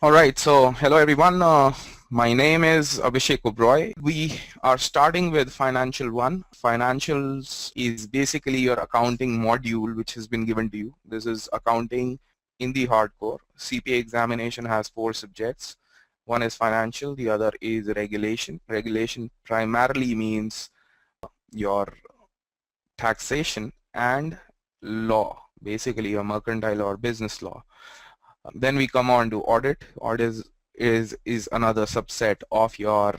All right, so hello everyone. My name is Abhishek Oberoi. We are starting with Financial 1. Financials is basically your accounting module which has been given to you. This is accounting in the hardcore. CPA examination has 4 subjects. One is financial, the other is regulation. Regulation primarily means your taxation and law, basically your mercantile or business law. Then we come on to audit. Audit is another subset of your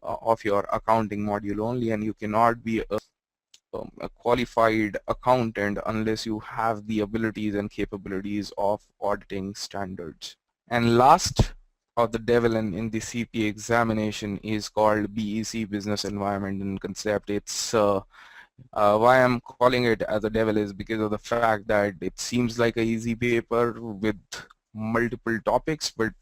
accounting module only, and you cannot be a qualified accountant unless you have the abilities and capabilities of auditing standards. And last of the devil in the CPA examination is called BEC, Business Environment and Concept. It's why I'm calling it as a devil is because of the fact that it seems like a easy paper with multiple topics, but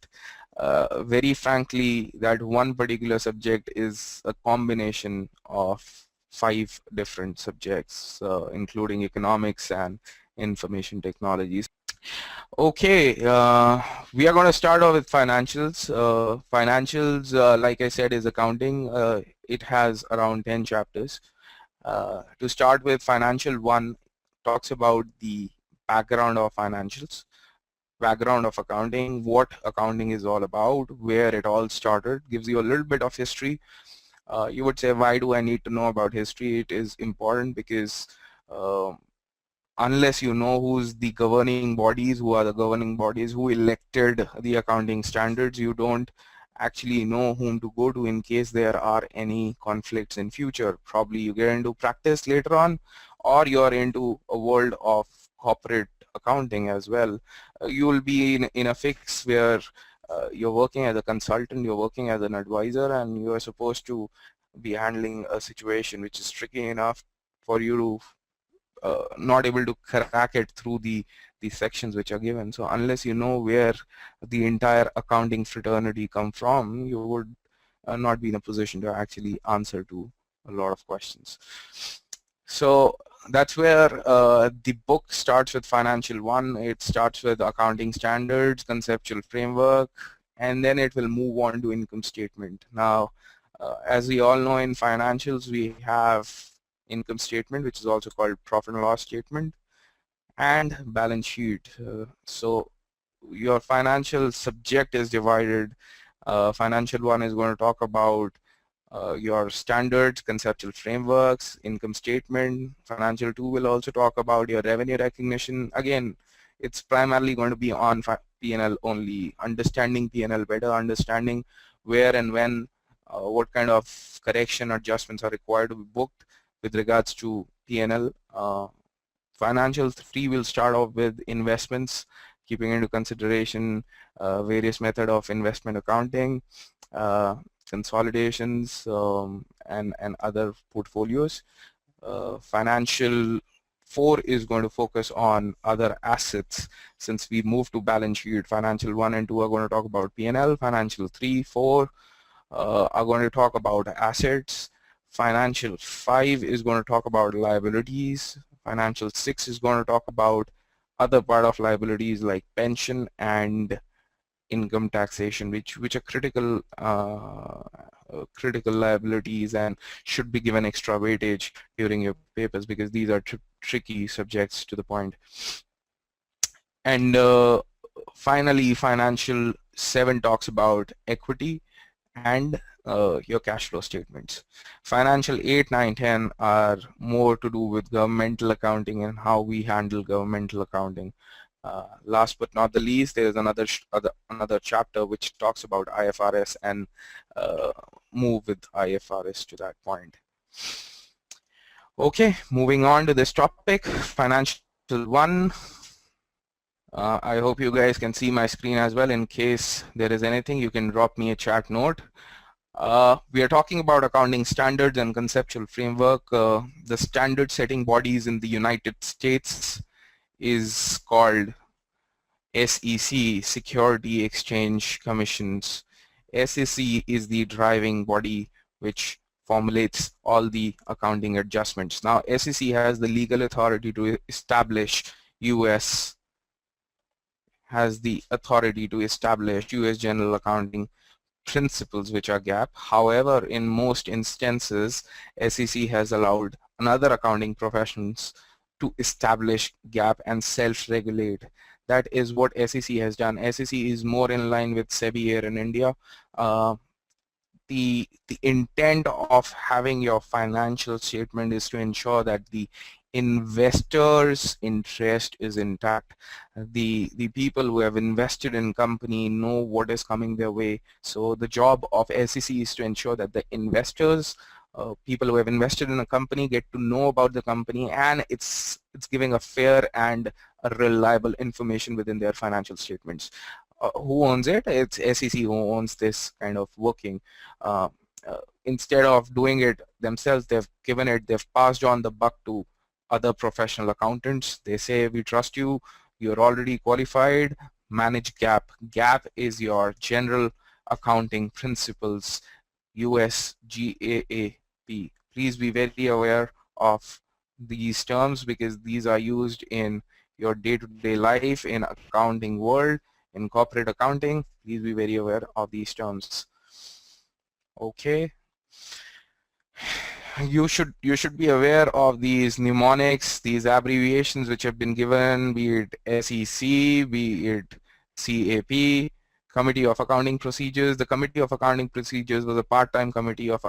very frankly, that one particular subject is a combination of 5 different subjects, including economics and information technologies. Okay, we are going to start off with financials. Financials, like I said, is accounting. It has around 10 chapters. To start with, Financial 1 talks about the background of financials, background of accounting, what accounting is all about, where it all started, gives you a little bit of history. You would say, why do I need to know about history? It is important because unless you know who's the governing bodies, who are the governing bodies, who elected the accounting standards, you don't actually know whom to go to in case there are any conflicts in future. Probably you get into practice later on, or you're into a world of corporate accounting as well. You will be in a fix where you're working as a consultant, you're working as an advisor, and you are supposed to be handling a situation which is tricky enough for you to not able to crack it through the sections which are given. So unless you know where the entire accounting fraternity come from, you would not be in a position to actually answer to a lot of questions. So that's where the book starts with Financial 1. It starts with accounting standards, conceptual framework, and then it will move on to income statement. Now, as we all know, in financials we have income statement, which is also called profit and loss statement, and balance sheet. So your financial subject is divided. Financial 1 is going to talk about your standards, conceptual frameworks, income statement. Financial 2 will also talk about your revenue recognition. Again, it's primarily going to be on P&L only, understanding P&L better, understanding where and when, what kind of correction adjustments are required to be booked with regards to P&L. Financial 3 will start off with investments, keeping into consideration various method of investment accounting, consolidations, and other portfolios. Financial 4 is going to focus on other assets. Since we moved to balance sheet, Financial 1 and 2 are going to talk about P&L. Financial 3, 4 are going to talk about assets. Financial 5 is going to talk about liabilities. Financial 6 is going to talk about other part of liabilities like pension and income taxation, which are critical critical liabilities and should be given extra weightage during your papers because these are tricky subjects to the point. And finally, Financial 7 talks about equity and your cash flow statements. Financial 8, 9, 10 are more to do with governmental accounting and how we handle governmental accounting. Last but not the least, there is another chapter which talks about IFRS and move with IFRS to that point. Okay, moving on to this topic, Financial 1. I hope you guys can see my screen as well. In case there is anything, you can drop me a chat note. We are talking about accounting standards and conceptual framework. The standard setting bodies in the United States is called SEC, Security Exchange Commissions. SEC is the driving body which formulates all the accounting adjustments. Now, SEC has the legal authority to establish US has the authority to establish US general accounting principles, which are GAAP. However, in most instances, SEC has allowed another accounting professions to establish GAAP and self-regulate. That is what SEC has done. SEC is more in line with SEBI here in India. The intent of having your financial statement is to ensure that the investors' interest is intact. The people who have invested in company know what is coming their way. So the job of SEC is to ensure that the investors, people who have invested in a company, get to know about the company, and it's giving a fair and a reliable information within their financial statements. Who owns it? It's SEC who owns this kind of working. Uh, Instead of doing it themselves, they've passed on the buck to other professional accountants. They say, we trust you, you're already qualified, manage GAAP. GAAP is your general accounting principles, US GAAP. Please be very aware of these terms because these are used in your day-to-day life in accounting world, in corporate accounting. Please be very aware of these terms. Okay. You should be aware of these mnemonics, these abbreviations which have been given, be it SEC, be it CAP, Committee of Accounting Procedures. The Committee of Accounting Procedures was a part-time committee of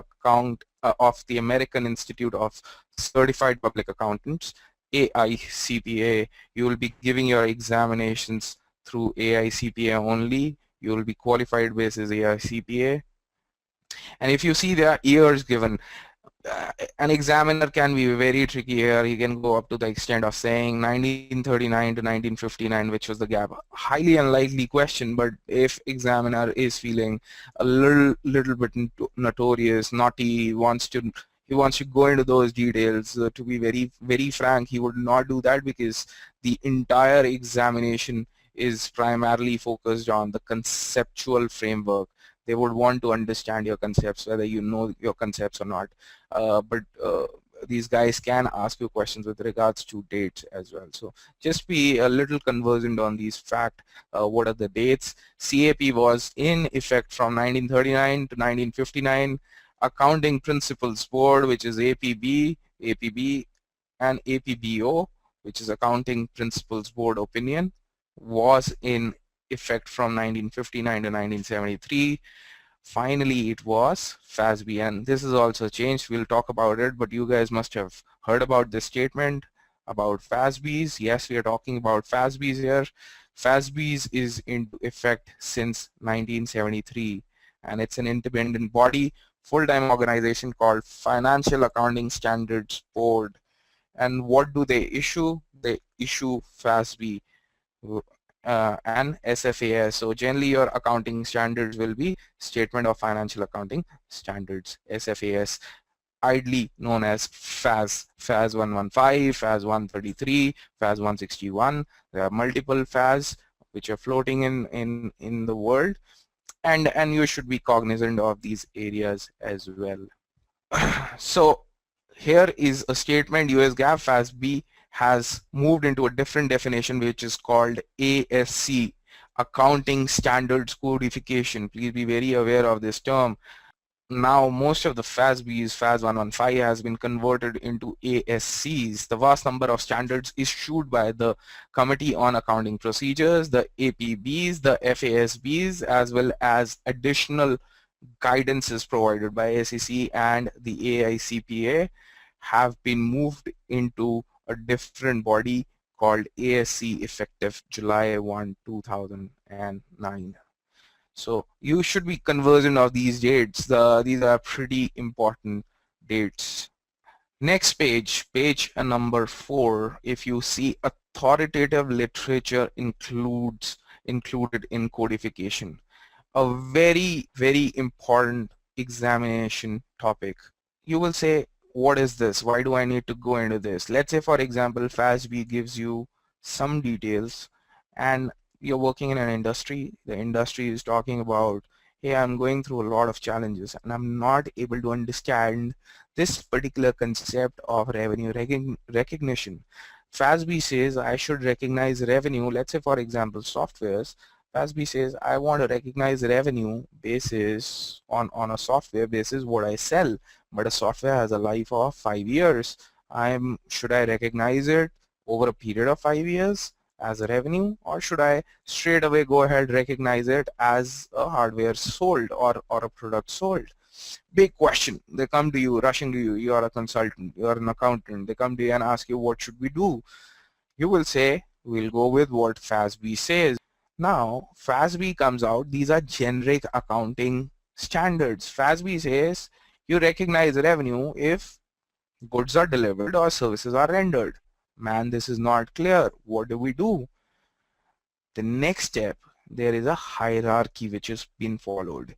of the American Institute of Certified Public Accountants, AICPA. You will be giving your examinations through AICPA only. You will be qualified basis AICPA. And if you see there are years given, an examiner can be very tricky here. He can go up to the extent of saying 1939 to 1959, which was the gap. Highly unlikely question, but if examiner is feeling a little bit notorious, naughty, he wants to go into those details. To be very frank, he would not do that because the entire examination is primarily focused on the conceptual framework. They would want to understand your concepts, whether you know your concepts or not. But these guys can ask you questions with regards to dates as well. So just be a little conversant on these facts. What are the dates? CAP was in effect from 1939 to 1959. Accounting Principles Board, which is APB, and APBO, which is Accounting Principles Board Opinion, was in effect from 1959 to 1973. Finally, it was FASB, and this is also changed. We'll talk about it, but you guys must have heard about this statement about FASBs. Yes, we are talking about FASBs here. FASBs is into effect since 1973, and it's an independent body, full-time organization called Financial Accounting Standards Board. And what do they issue? They issue FASB and SFAS. So generally your accounting standards will be Statement of Financial Accounting Standards, SFAS, idly known as FAS, FAS 115, FAS 133, FAS 161. There are multiple FAS which are floating in the world, and you should be cognizant of these areas as well. So here is a statement. US GAAP FASB has moved into a different definition, which is called ASC, Accounting Standards Codification. Please be very aware of this term. Now most of the FASBs, FAS 115 has been converted into ASCs. The vast number of standards issued by the Committee on Accounting Procedures, the APBs, the FASBs, as well as additional guidance is provided by SEC and the AICPA, have been moved into a different body called ASC effective July 1, 2009. So you should be conversant of these dates. These are pretty important dates. Next page, page number 4, if you see authoritative literature included in codification. A very, very important examination topic. You will say, what is this? Why do I need to go into this? Let's say, for example, FASB gives you some details and you're working in an industry. The industry is talking about, hey, I'm going through a lot of challenges and I'm not able to understand this particular concept of revenue recognition. FASB says I should recognize revenue. Let's say for example softwares. FASB says I want to recognize revenue basis on a software basis what I sell, but a software has a life of 5 years. Should I recognize it over a period of 5 years as a revenue, or should I straight away go ahead recognize it as a hardware sold or a product sold? Big question. They come to you, rushing to you. You are a consultant, you are an accountant. They come to you and ask you, what should we do? You will say, we'll go with what FASB says. Now, FASB comes out. These are generic accounting standards. FASB says you recognize revenue if goods are delivered or services are rendered. Man, this is not clear. What do we do? The next step, there is a hierarchy which is being followed.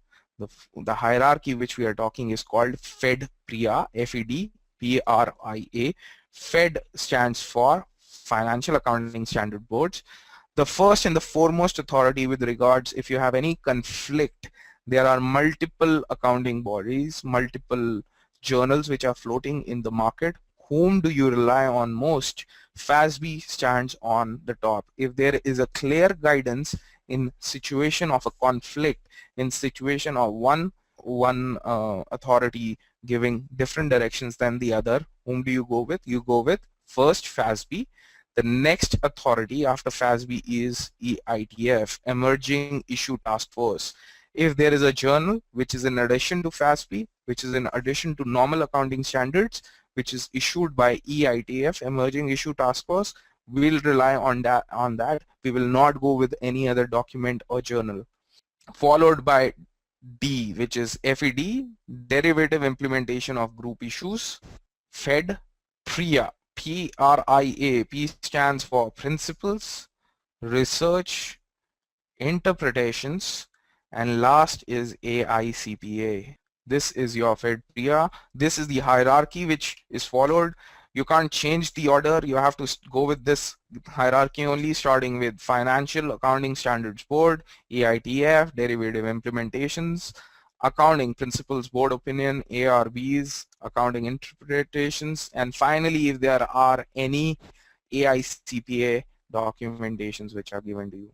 The hierarchy which we are talking is called FED PRIA, F-E-D-P-R-I-A. FED stands for Financial Accounting Standard Boards. The first and the foremost authority with regards if you have any conflict, there are multiple accounting bodies, multiple journals which are floating in the market. Whom do you rely on most? FASB stands on the top. If there is a clear guidance in situation of a conflict, in situation of one authority giving different directions than the other, whom do you go with? You go with first FASB. The next authority after FASB is EITF, Emerging Issue Task Force. If there is a journal which is in addition to FASB, which is in addition to normal accounting standards, which is issued by EITF, Emerging Issue Task Force, we will rely on that. We will not go with any other document or journal. Followed by D, which is FED, Derivative Implementation of Group Issues. FED, PRIA, P-R-I-A, P stands for Principles, Research, Interpretations, and last is AICPA. This is your FED PRIA. This is the hierarchy which is followed. You can't change the order. You have to go with this hierarchy only, starting with Financial Accounting Standards Board, EITF, Derivative Implementations, Accounting Principles Board Opinion, ARBs, Accounting Interpretations, and finally if there are any AICPA documentations which are given to you.